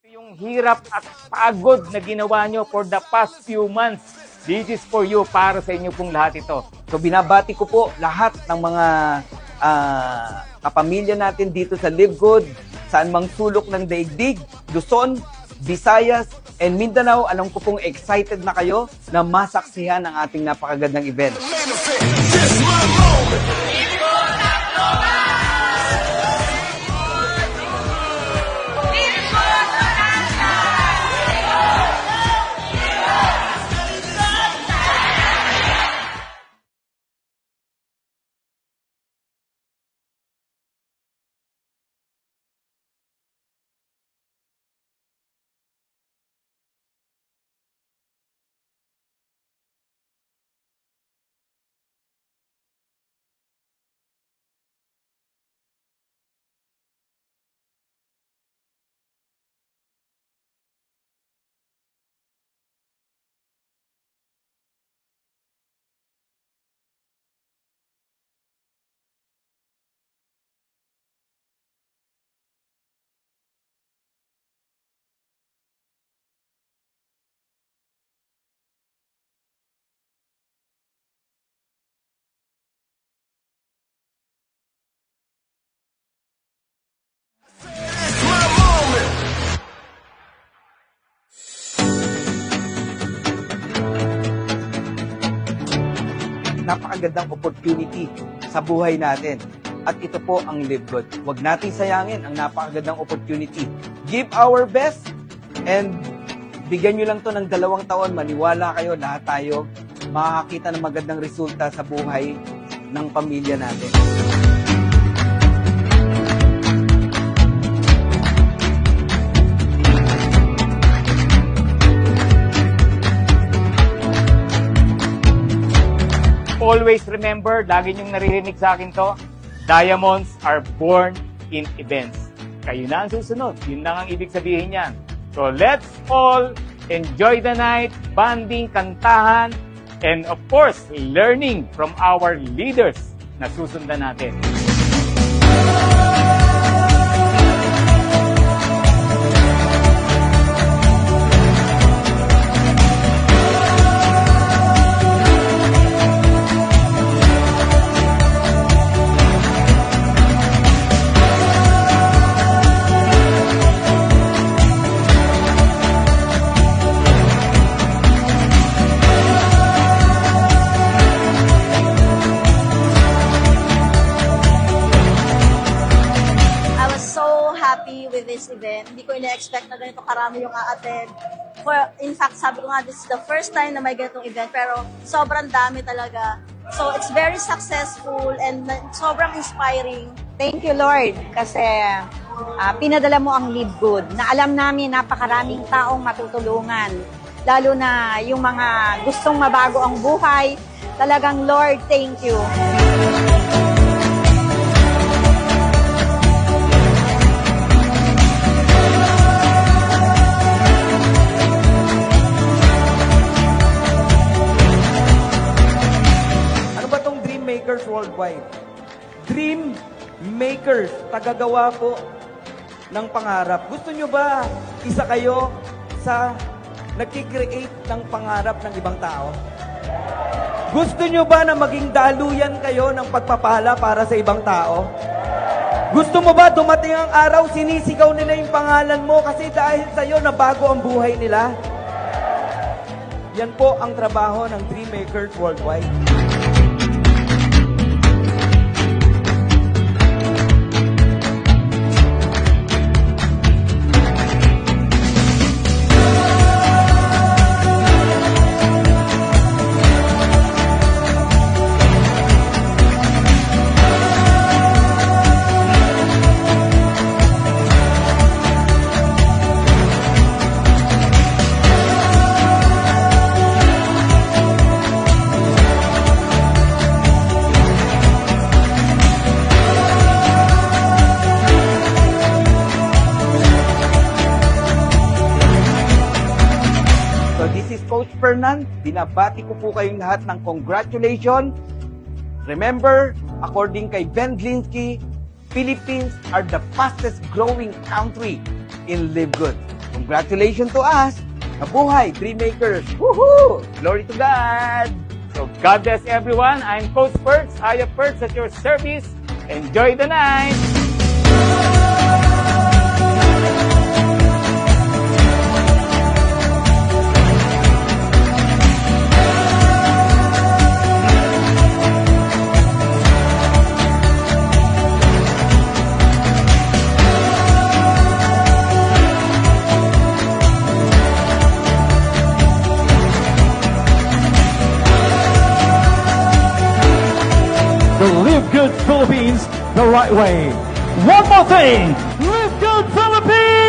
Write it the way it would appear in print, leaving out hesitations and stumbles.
Yung hirap at pagod na ginawa nyo for the past few months, this is for you, para sa inyo pong lahat ito. So binabati ko po lahat ng mga kapamilya natin dito sa Live Good, saan mang sulok ng daigdig, Luzon, Visayas, and Mindanao. Alam ko pong excited na kayo na masaksihan ang ating napakagandang event. Napakagandang opportunity sa buhay natin. At ito po ang Live Good. Huwag nating sayangin ang napakagandang opportunity. Give our best and bigyan nyo lang to ng 2 taon. Maniwala kayo, lahat tayo makakita ng magandang resulta sa buhay ng pamilya natin. Always remember, lagi niyong naririnig sa akin to, diamonds are born in events. Kayo na ang susunod. Yun lang ang ibig sabihin niyan. So let's all enjoy the night, banding, kantahan, and of course, learning from our leaders na susundan natin. With this event. Hindi ko ina-expect na ganito karami yung a-attend. In fact, sabi ko nga, this is the first time na may ganitong event, pero sobrang dami talaga. So, it's very successful and sobrang inspiring. Thank you, Lord, kasi pinadala mo ang Live Good na alam namin napakaraming taong matutulungan. Lalo na yung mga gustong mabago ang buhay. Talagang, Lord, thank you. Makers worldwide. Dream makers, tagagawa po ng pangarap. Gusto nyo ba isa kayo sa nagkikreate ng pangarap ng ibang tao? Gusto nyo ba na maging daluyan kayo ng pagpapala para sa ibang tao? Gusto mo ba dumating ang araw, sinisigaw nila yung pangalan mo kasi dahil sa'yo nabago ang buhay nila? Yan po ang trabaho ng Dream Makers Worldwide. Coach Fernan, binabati ko po kayong lahat ng congratulations. Remember, according kay Ben Glinsky, Philippines are the fastest growing country in Live Good. Congratulations to us. Nabuhay, Dream Makers. Woohoo! Glory to God! So God bless everyone. I'm Coach Perks, Aya Perks at your service. Enjoy the night! To live good Philippines the right way. One more thing. Live good Philippines!